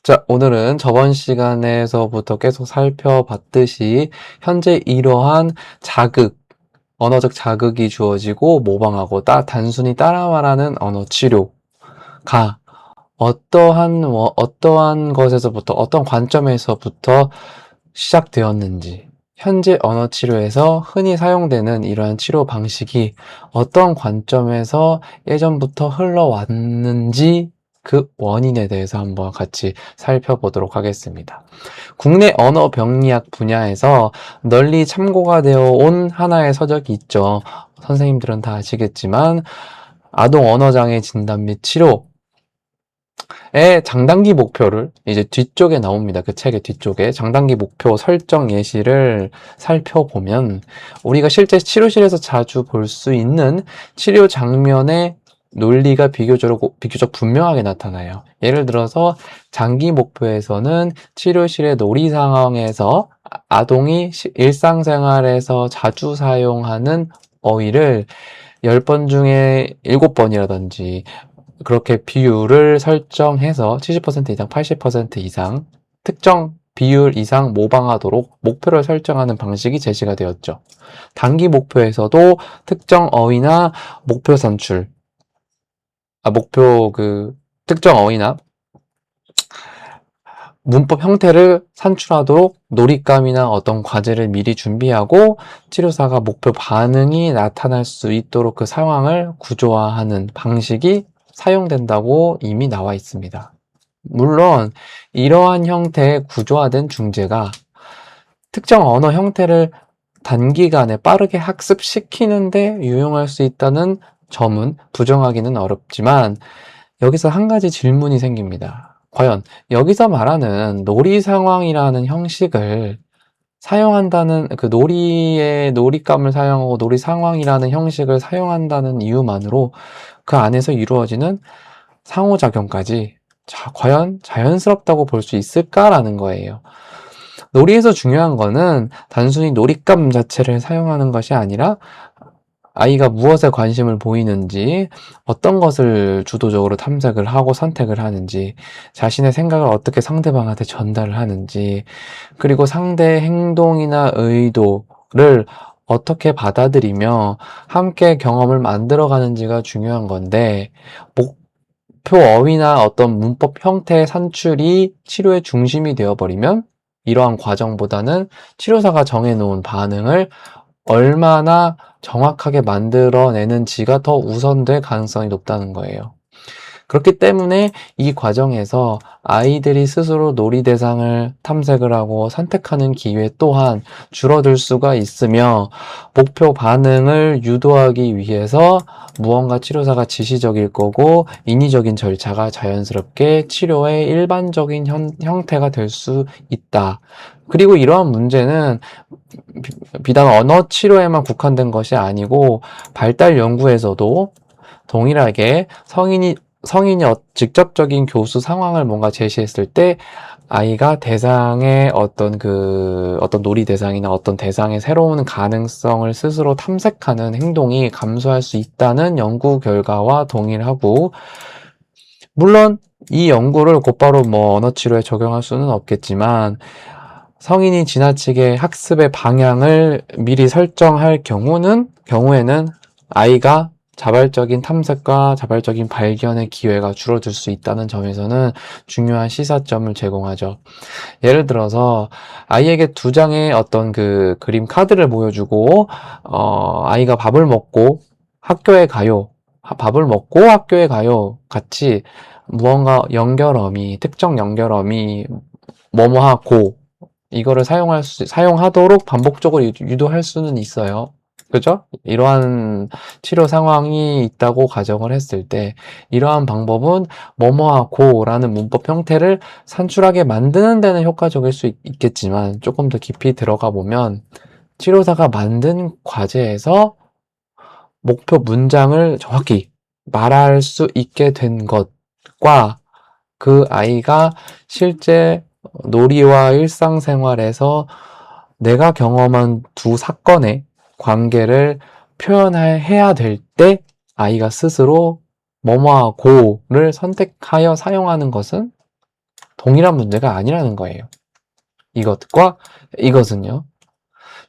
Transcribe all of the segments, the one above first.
자, 오늘은 저번 시간에서부터 계속 살펴봤듯이 현재 이러한 자극, 언어적 자극이 주어지고 모방하고 단순히 따라 말하는 언어 치료가 어떠한 것에서부터, 어떤 관점에서부터 시작되었는지, 현재 언어 치료에서 흔히 사용되는 이러한 치료 방식이 어떤 관점에서 예전부터 흘러왔는지 그 원인에 대해서 한번 같이 살펴보도록 하겠습니다. 국내 언어 병리학 분야에서 널리 참고가 되어 온 하나의 서적이 있죠. 선생님들은 다 아시겠지만 아동 언어장애 진단 및 치료 의 장단기 목표를 이제 뒤쪽에 나옵니다. 그 책의 뒤쪽에 장단기 목표 설정 예시를 살펴보면 우리가 실제 치료실에서 자주 볼 수 있는 치료 장면의 논리가 비교적 분명하게 나타나요. 예를 들어서 장기 목표에서는 치료실의 놀이 상황에서 아동이 일상생활에서 자주 사용하는 어휘를 10번 중에 7번이라든지 그렇게 비율을 설정해서 70% 이상, 80% 이상 특정 비율 이상 모방하도록 목표를 설정하는 방식이 제시가 되었죠. 단기 목표에서도 특정 어휘나 목표 산출, 특정 어휘나 문법 형태를 산출하도록 놀잇감이나 어떤 과제를 미리 준비하고 치료사가 목표 반응이 나타날 수 있도록 그 상황을 구조화하는 방식이 사용된다고 이미 나와 있습니다. 물론 이러한 형태의 구조화된 중재가 특정 언어 형태를 단기간에 빠르게 학습시키는데 유용할 수 있다는 점은 부정하기는 어렵지만 여기서 한 가지 질문이 생깁니다. 과연 여기서 말하는 놀이 상황이라는 형식을 사용한다는 그 놀이의 놀잇감을 사용하고 놀이 상황이라는 형식을 사용한다는 이유만으로 그 안에서 이루어지는 상호작용까지 과연 자연스럽다고 볼 수 있을까라는 거예요. 놀이에서 중요한 거는 단순히 놀잇감 자체를 사용하는 것이 아니라 아이가 무엇에 관심을 보이는지, 어떤 것을 주도적으로 탐색을 하고 선택을 하는지, 자신의 생각을 어떻게 상대방한테 전달을 하는지, 그리고 상대의 행동이나 의도를 어떻게 받아들이며 함께 경험을 만들어가는지가 중요한 건데, 목표 어휘나 어떤 문법 형태의 산출이 치료의 중심이 되어버리면 이러한 과정보다는 치료사가 정해놓은 반응을 얼마나 정확하게 만들어내는지가 더 우선될 가능성이 높다는 거예요. 그렇기 때문에 이 과정에서 아이들이 스스로 놀이 대상을 탐색을 하고 선택하는 기회 또한 줄어들 수가 있으며 목표 반응을 유도하기 위해서 무언가 치료사가 지시적일 거고 인위적인 절차가 자연스럽게 치료의 일반적인 형태가 될 수 있다. 그리고 이러한 문제는 비단 언어 치료에만 국한된 것이 아니고 발달 연구에서도 동일하게 성인이 직접적인 교수 상황을 뭔가 제시했을 때 아이가 대상의 어떤 놀이 대상이나 어떤 대상의 새로운 가능성을 스스로 탐색하는 행동이 감소할 수 있다는 연구 결과와 동일하고, 물론 이 연구를 곧바로 언어 치료에 적용할 수는 없겠지만 성인이 지나치게 학습의 방향을 미리 설정할 경우에는 아이가 자발적인 탐색과 자발적인 발견의 기회가 줄어들 수 있다는 점에서는 중요한 시사점을 제공하죠. 예를 들어서 아이에게 2장의 어떤 그림 카드를 보여주고 아이가 밥을 먹고 학교에 가요. 같이 무언가 특정 연결어미 뭐뭐하고 이거를 사용하도록 반복적으로 유도할 수는 있어요. 그죠? 이러한 치료 상황이 있다고 가정을 했을 때 이러한 방법은 뭐뭐하고라는 문법 형태를 산출하게 만드는 데는 효과적일 수 있겠지만 조금 더 깊이 들어가 보면 치료사가 만든 과제에서 목표 문장을 정확히 말할 수 있게 된 것과 그 아이가 실제 놀이와 일상생활에서 내가 경험한 2사건의 관계를 표현해야 될 때 아이가 스스로 뭐뭐하고를 선택하여 사용하는 것은 동일한 문제가 아니라는 거예요. 이것과 이것은요.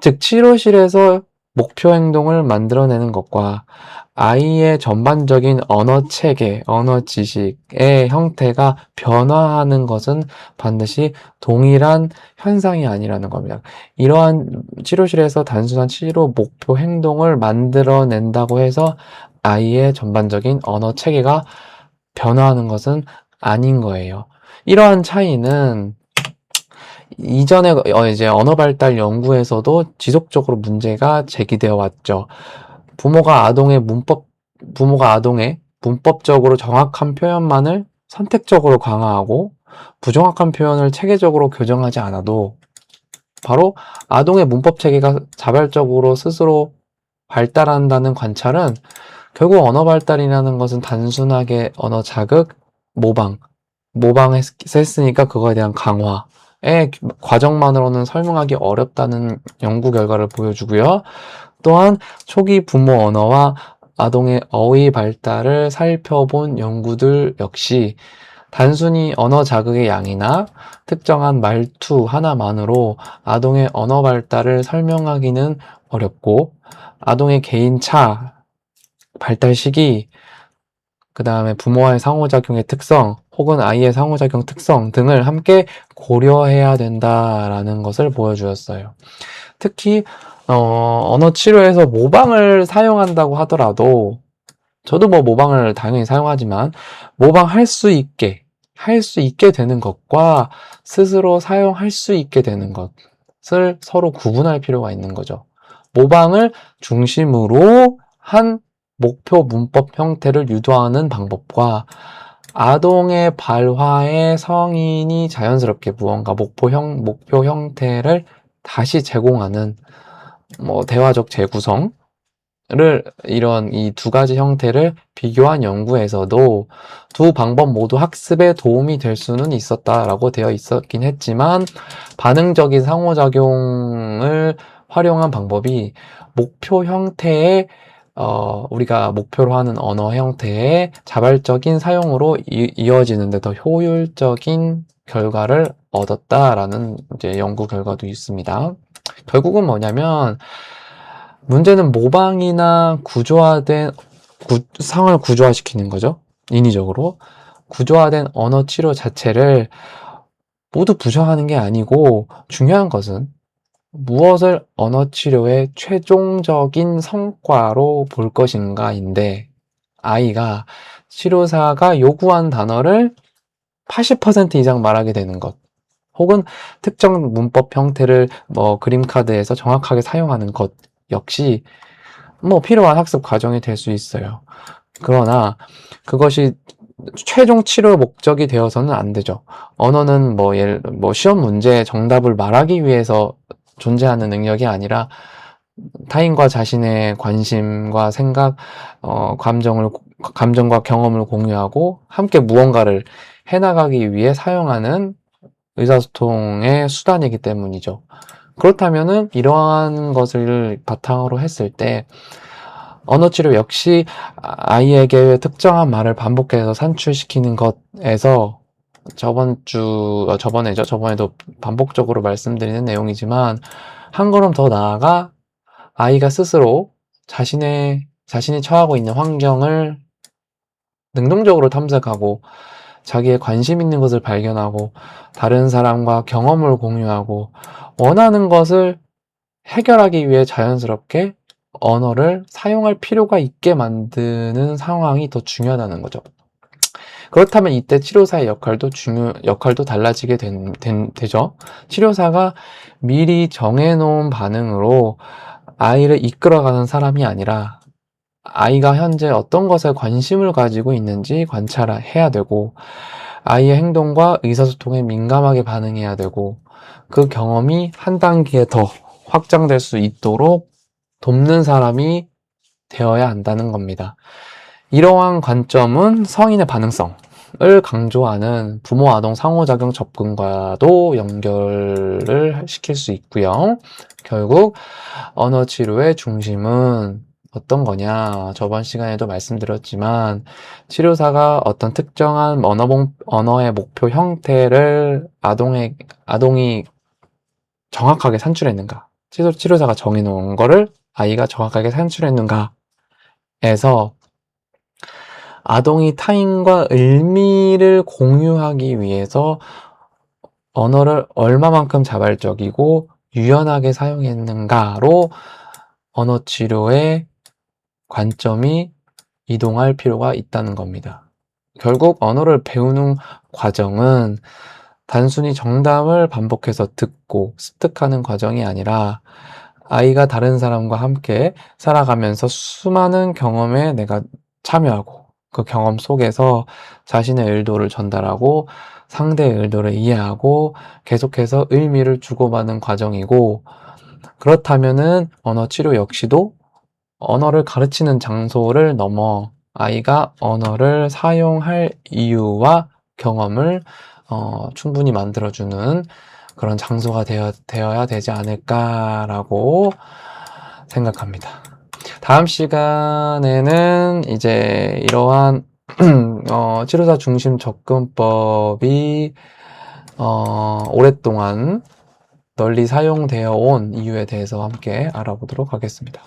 즉, 치료실에서 목표 행동을 만들어내는 것과 아이의 전반적인 언어 체계, 언어 지식의 형태가 변화하는 것은 반드시 동일한 현상이 아니라는 겁니다. 이러한 치료실에서 단순한 치료 목표 행동을 만들어낸다고 해서 아이의 전반적인 언어 체계가 변화하는 것은 아닌 거예요. 이러한 차이는 이전에 이제 언어 발달 연구에서도 지속적으로 문제가 제기되어 왔죠. 부모가 아동의 문법적으로 정확한 표현만을 선택적으로 강화하고 부정확한 표현을 체계적으로 교정하지 않아도 바로 아동의 문법 체계가 자발적으로 스스로 발달한다는 관찰은 결국 언어 발달이라는 것은 단순하게 언어 자극, 모방했으니까 그거에 대한 강화의 과정만으로는 설명하기 어렵다는 연구 결과를 보여주고요. 또한 초기 부모 언어와 아동의 어휘 발달을 살펴본 연구들 역시 단순히 언어 자극의 양이나 특정한 말투 하나만으로 아동의 언어 발달을 설명하기는 어렵고 아동의 개인차, 발달 시기, 그 다음에 부모와의 상호작용의 특성 혹은 아이의 상호작용 특성 등을 함께 고려해야 된다라는 것을 보여주었어요. 특히 언어 치료에서 모방을 사용한다고 하더라도 저도 뭐 모방을 당연히 사용하지만 모방할 수 있게 되는 것과 스스로 사용할 수 있게 되는 것을 서로 구분할 필요가 있는 거죠. 모방을 중심으로 한 목표 문법 형태를 유도하는 방법과 아동의 발화에 성인이 자연스럽게 무언가 목표 형태를 다시 제공하는 대화적 재구성을 이런 이 두 가지 형태를 비교한 연구에서도 두 방법 모두 학습에 도움이 될 수는 있었다라고 되어 있었긴 했지만 반응적인 상호작용을 활용한 방법이 목표 형태의 우리가 목표로 하는 언어 형태의 자발적인 사용으로 이어지는데 더 효율적인 결과를 얻었다라는 이제 연구 결과도 있습니다. 결국은 뭐냐면 문제는 모방이나 구조화된 상을 구조화시키는 거죠. 인위적으로 구조화된 언어 치료 자체를 모두 부정하는 게 아니고 중요한 것은 무엇을 언어 치료의 최종적인 성과로 볼 것인가인데 아이가 치료사가 요구한 단어를 80% 이상 말하게 되는 것 혹은 특정 문법 형태를 그림카드에서 정확하게 사용하는 것 역시 필요한 학습 과정이 될 수 있어요. 그러나 그것이 최종 치료 목적이 되어서는 안 되죠. 언어는 시험 문제 정답을 말하기 위해서 존재하는 능력이 아니라 타인과 자신의 관심과 생각, 감정과 경험을 공유하고 함께 무언가를 해나가기 위해 사용하는 의사소통의 수단이기 때문이죠. 그렇다면은 이러한 것을 바탕으로 했을 때 언어치료 역시 아이에게 특정한 말을 반복해서 산출시키는 것에서 저번에도 반복적으로 말씀드리는 내용이지만 한 걸음 더 나아가 아이가 스스로 자신이 처하고 있는 환경을 능동적으로 탐색하고 자기의 관심 있는 것을 발견하고 다른 사람과 경험을 공유하고 원하는 것을 해결하기 위해 자연스럽게 언어를 사용할 필요가 있게 만드는 상황이 더 중요하다는 거죠. 그렇다면 이때 치료사의 역할도 달라지게 되죠. 치료사가 미리 정해놓은 반응으로 아이를 이끌어가는 사람이 아니라 아이가 현재 어떤 것에 관심을 가지고 있는지 관찰해야 되고 아이의 행동과 의사소통에 민감하게 반응해야 되고 그 경험이 한 단계 더 확장될 수 있도록 돕는 사람이 되어야 한다는 겁니다. 이러한 관점은 성인의 반응성을 강조하는 부모-아동 상호작용 접근과도 연결을 시킬 수 있고요. 결국 언어치료의 중심은 어떤 거냐? 저번 시간에도 말씀드렸지만, 치료사가 어떤 특정한 언어의 목표 형태를 아동이 정확하게 산출했는가? 치료사가 정해놓은 거를 아이가 정확하게 산출했는가에서 아동이 타인과 의미를 공유하기 위해서 언어를 얼마만큼 자발적이고 유연하게 사용했는가로 언어 치료의 관점이 이동할 필요가 있다는 겁니다. 결국 언어를 배우는 과정은 단순히 정답을 반복해서 듣고 습득하는 과정이 아니라 아이가 다른 사람과 함께 살아가면서 수많은 경험에 내가 참여하고 그 경험 속에서 자신의 의도를 전달하고 상대의 의도를 이해하고 계속해서 의미를 주고받는 과정이고, 그렇다면은 언어 치료 역시도 언어를 가르치는 장소를 넘어 아이가 언어를 사용할 이유와 경험을 충분히 만들어주는 그런 장소가 되어야 되지 않을까라고 생각합니다. 다음 시간에는 이제 이러한 치료사 중심 접근법이 오랫동안 널리 사용되어 온 이유에 대해서 함께 알아보도록 하겠습니다.